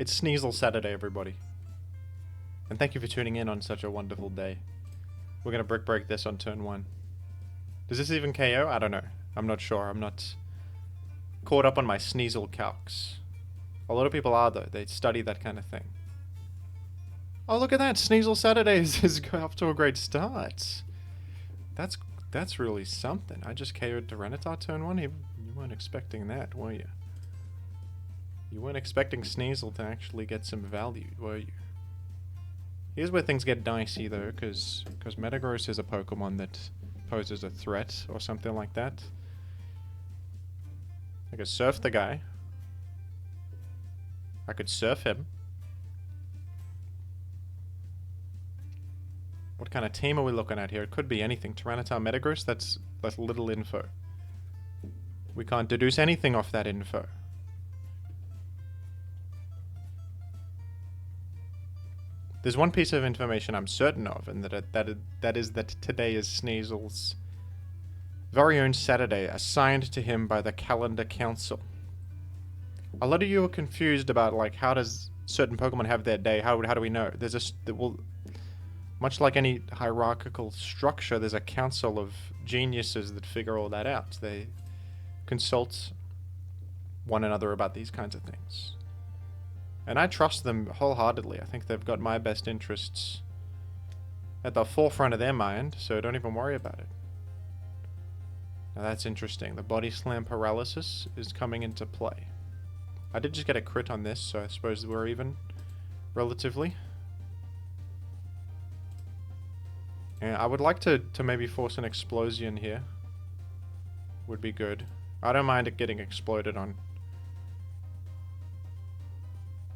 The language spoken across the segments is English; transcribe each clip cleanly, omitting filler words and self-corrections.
It's Sneasel Saturday, everybody. And thank you for tuning in on such a wonderful day. We're gonna brick break this on turn 1. Does this even KO? I don't know. I'm not sure. I'm not caught up on my Sneasel calcs. A lot of people are, though. They study that kind of thing. Oh, look at that! Sneasel Saturdays is off to a great start. That's really something. I just KO'd Tyranitar turn 1. You weren't expecting that, were you? You weren't expecting Sneasel to actually get some value, were you? Here's where things get dicey, though, because Metagross is a Pokemon that poses a threat or something like that. I could surf the guy. I could surf him. What kind of team are we looking at here? It could be anything. Tyranitar, Metagross, that's little info. We can't deduce anything off that info. There's one piece of information I'm certain of, and that is that today is Sneasel's very own Saturday, assigned to him by the Calendar Council. A lot of you are confused about, like, how does certain Pokemon have their day? How do we know? Much like any hierarchical structure, there's a council of geniuses that figure all that out. They consult one another about these kinds of things. And I trust them wholeheartedly. I think they've got my best interests at the forefront of their mind, so don't even worry about it. Now that's interesting. The Body Slam Paralysis is coming into play. I did just get a crit on this, so I suppose we're even, relatively. And I would like to maybe force an Explosion here. Would be good. I don't mind it getting exploded on.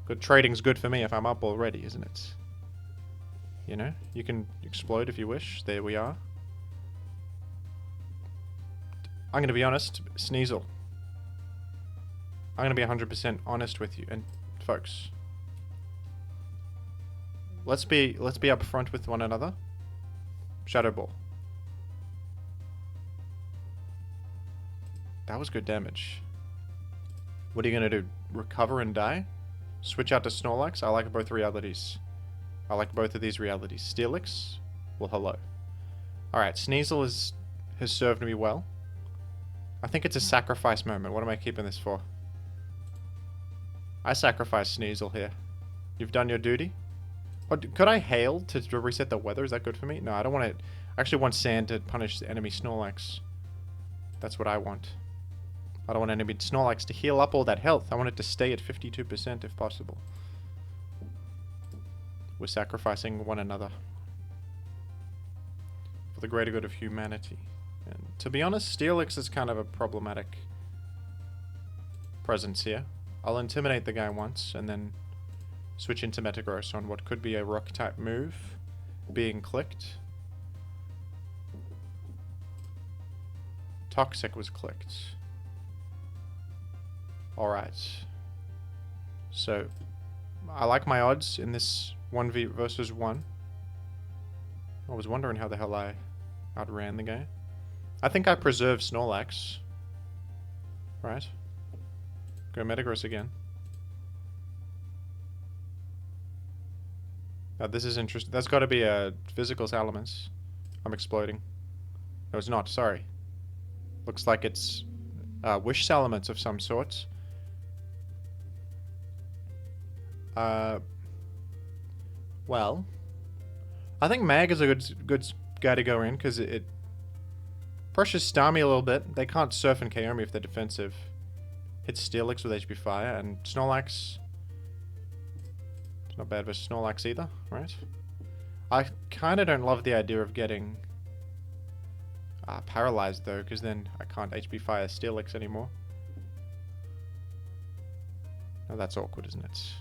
Good trading's good for me if I'm up already, isn't it? You know, you can explode if you wish. There we are. I'm going to be honest, Sneasel. I'm going to be 100% honest with you. And folks, let's be upfront with one another. Shadow Ball. That was good damage. What are you going to do? Recover and die? Switch out to Snorlax? I like both realities. I like both of these realities. Steelix? Well, hello. Alright, Sneasel has served me well. I think it's a sacrifice moment. What am I keeping this for? I sacrifice Sneasel here. You've done your duty? Oh, could I hail to reset the weather? Is that good for me? No, I don't want it. I actually want Sand to punish the enemy Snorlax. That's what I want. I don't want enemy Snorlax to heal up all that health. I want it to stay at 52% if possible. We're sacrificing one another for the greater good of humanity. And to be honest, Steelix is kind of a problematic presence here. I'll intimidate the guy once and then switch into Metagross on what could be a rock type move being clicked. Toxic was clicked. Alright. So, I like my odds in this 1v versus 1. I was wondering how the hell I outran the guy. I think I preserved Snorlax. Right. Go Metagross again. Now this is interesting. That's got to be a physical Salamence. I'm exploding. No, it's not. Sorry. Looks like it's Wish Salamence of some sort. Well, I think Mag is a good guy to go in because it pressures Starmie a little bit. They can't surf and KO me if they're defensive. Hits Steelix with HP Fire, and Snorlax. It's not bad versus Snorlax either, right? I kind of don't love the idea of getting paralyzed though, because then I can't HP Fire Steelix anymore. Oh, that's awkward, isn't it?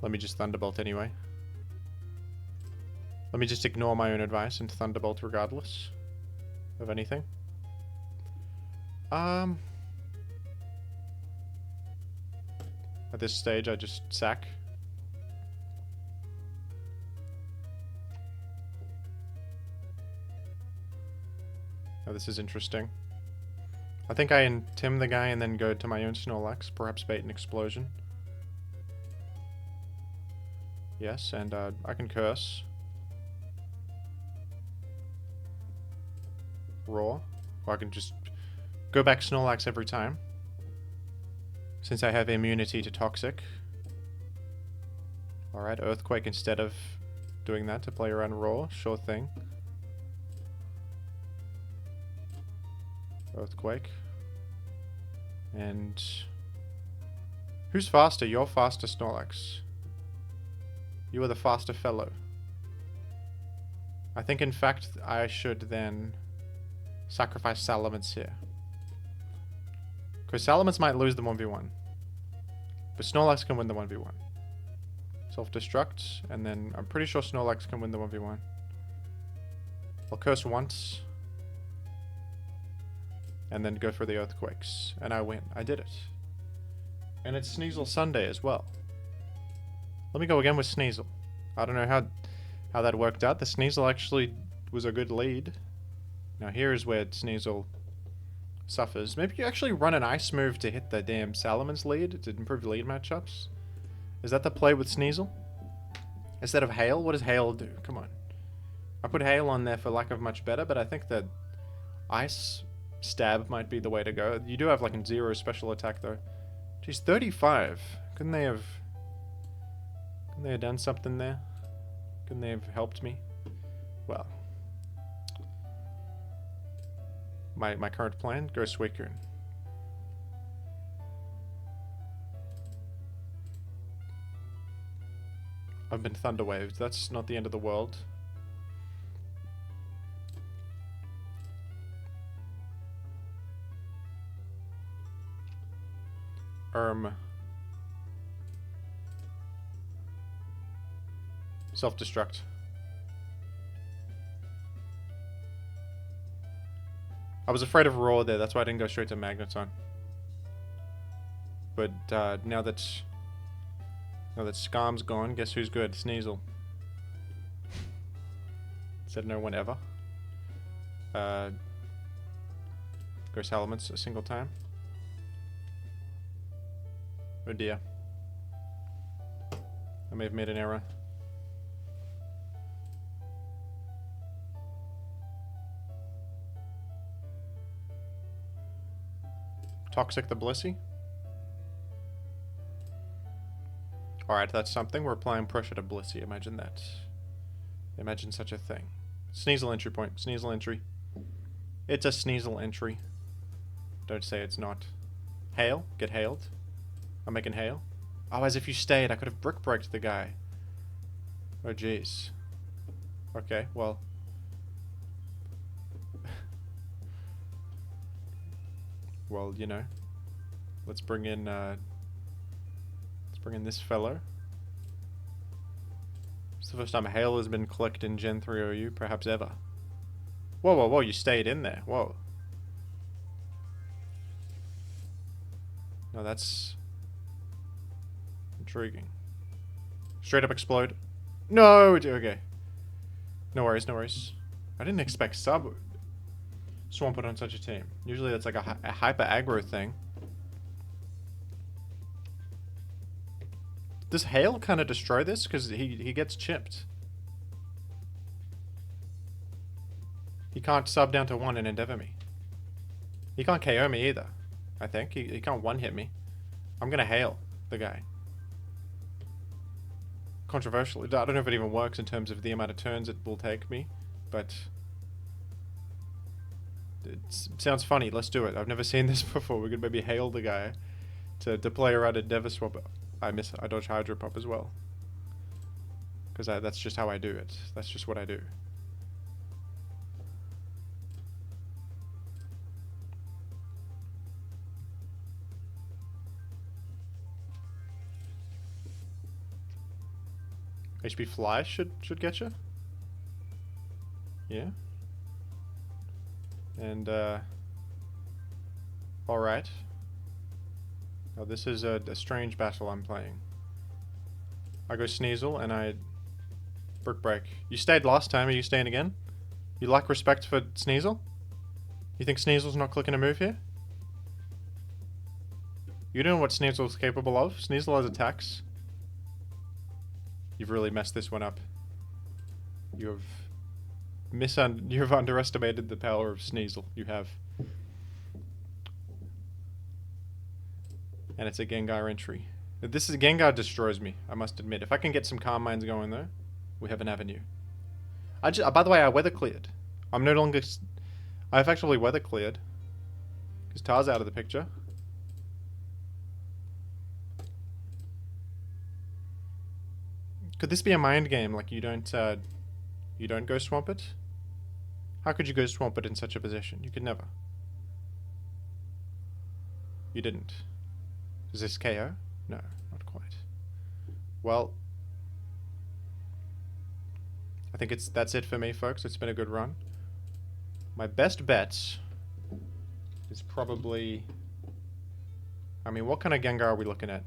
Let me just Thunderbolt anyway. Let me just ignore my own advice and Thunderbolt regardless of anything. At this stage, I just sack. Oh, this is interesting. I think I intim the guy and then go to my own Snorlax, perhaps bait an explosion. Yes, and I can curse. Roar. Or I can just go back Snorlax every time. Since I have immunity to Toxic. Alright, Earthquake instead of doing that to play around Roar. Sure thing. Earthquake. And... who's faster? You're faster, Snorlax. You are the faster fellow. I think, in fact, I should then sacrifice Salamence here. Because Salamence might lose the 1v1. But Snorlax can win the 1v1. Self-destruct, and then I'm pretty sure Snorlax can win the 1v1. I'll curse once. And then go for the Earthquakes. And I win. I did it. And it's Sneasel Sunday as well. Let me go again with Sneasel. I don't know how that worked out. The Sneasel actually was a good lead. Now here's where Sneasel suffers. Maybe you actually run an ice move to hit the damn Salamence lead to improve lead matchups. Is that the play with Sneasel? Instead of Hail? What does Hail do? Come on. I put Hail on there for lack of much better, but I think that Ice Stab might be the way to go. You do have like a 0 special attack though. Geez, 35. Couldn't they have done something there? Couldn't they have helped me? Well. My current plan, go Suicune. I've been Thunder Waved. That's not the end of the world. Self-destruct. I was afraid of Roar there, that's why I didn't go straight to Magneton. But now that Skarm's gone, guess who's good? Sneasel. Said no one ever. Go Salamence a single time. Oh dear. I may have made an error. Toxic the Blissey. Alright, that's something. We're applying pressure to Blissey. Imagine that. Imagine such a thing. Sneasel entry point. Sneasel entry. It's a Sneasel entry. Don't say it's not. Hail. Get hailed. I'm making hail. Oh, as if you stayed. I could have brick breaked the guy. Oh, jeez. Okay, well. Well, you know. Let's bring in this fellow. It's the first time hail has been clicked in Gen 3 OU, perhaps ever. Whoa, whoa, whoa, you stayed in there. Whoa. No, that's intriguing. Straight up explode. No, okay. No worries, no worries. I didn't expect Swampert on such a team. Usually that's like a hyper aggro thing. Does Hail kind of destroy this? Because he gets chipped. He can't sub down to 1 and endeavor me. He can't KO me either, I think. He can't one-hit me. I'm gonna Hail the guy. Controversially. I don't know if it even works in terms of the amount of turns it will take me, but it sounds funny. Let's do it. I've never seen this before. We could maybe Hail the guy to play around Endeavor Swap. I dodge Hydro Pop as well. Because that's just how I do it. That's just what I do. HP Fly should get you. Yeah. And alright. Now this is a strange battle I'm playing. I go Sneasel and I Brick Break. You stayed last time, are you staying again? You lack respect for Sneasel? You think Sneasel's not clicking a move here? You know what Sneasel's capable of? Sneasel has attacks. You've really messed this one up. You've underestimated the power of Sneasel. You have. And it's a Gengar entry. This is Gengar destroys me, I must admit. If I can get some Calm Minds going though, we have an avenue. By the way, I weather cleared. I'm no longer... I've actually weather cleared. Because Tar's out of the picture. Could this be a mind game? Like you don't go swamp it? How could you go swamp it in such a position? You could never. You didn't. Is this KO? No, not quite. Well, I think that's it for me, folks. It's been a good run. My best bet is probably... I mean, what kind of Gengar are we looking at?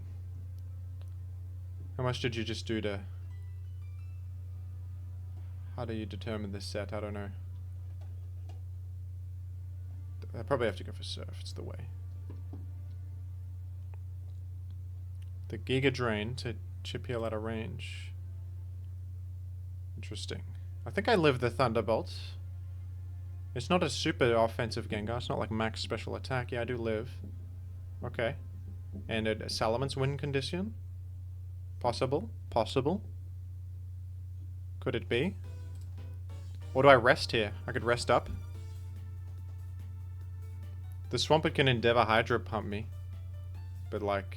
How much did you just do to... How do you determine this set? I don't know. I probably have to go for Surf. It's the way. The Giga Drain to chip heal out of range. Interesting. I think I live the Thunderbolt. It's not a super offensive Gengar. It's not like max special attack. Yeah, I do live. Okay. And a Salamence win condition? Possible. Possible. Could it be? Or do I rest here? I could rest up. The Swampert can Endeavor Hydro Pump me. But like...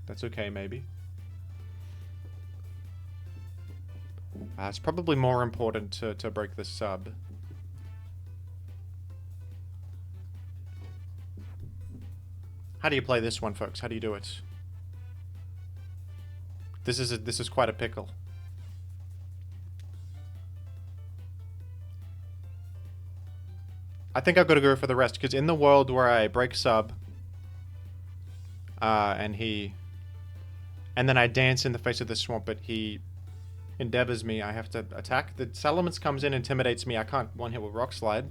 That's okay, maybe. It's probably more important to break the sub. How do you play this one, folks? How do you do it? This is quite a pickle. I think I've got to go for the rest, because in the world where I break sub, and then I dance in the face of the swamp, but he endeavors me, I have to attack. The Salamence comes in, intimidates me, I can't one hit with Rock Slide,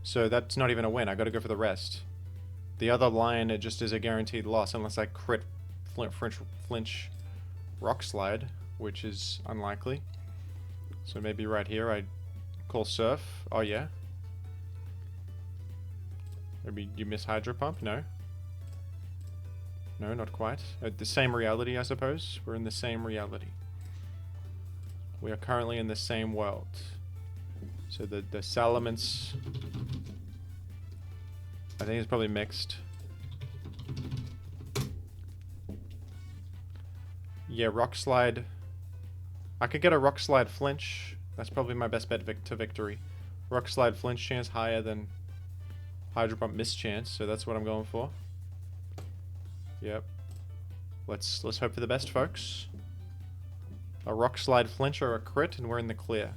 so that's not even a win. I got to go for the rest. The other line, it just is a guaranteed loss, unless I crit flinch Rock Slide, which is unlikely. So maybe right here I call Surf. Oh yeah. Maybe you miss Hydro Pump? No. No, not quite. The same reality, I suppose. We're in the same reality. We are currently in the same world. So the Salamence... I think it's probably mixed. Yeah, Rock Slide. I could get a Rock Slide flinch. That's probably my best bet to victory. Rock Slide flinch chance higher than Hydro Pump miss chance, so that's what I'm going for. Yep. Let's hope for the best, folks. A Rock Slide flinch or a crit, and we're in the clear.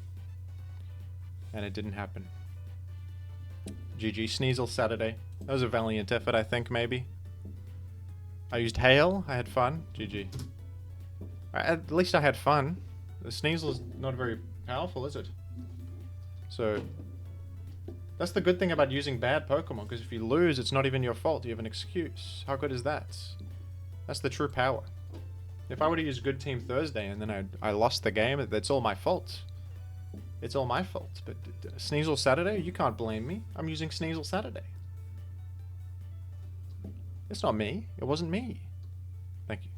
And it didn't happen. GG. Sneasel Saturday. That was a valiant effort, I think, maybe. I used Hail. I had fun. GG. At least I had fun. The Sneasel's not very powerful, is it? So... That's the good thing about using bad Pokemon, because if you lose, it's not even your fault. You have an excuse. How good is that? That's the true power. If I were to use Good Team Thursday and then I lost the game, that's all my fault. It's all my fault. But Sneasel Saturday, you can't blame me. I'm using Sneasel Saturday. It's not me. It wasn't me. Thank you.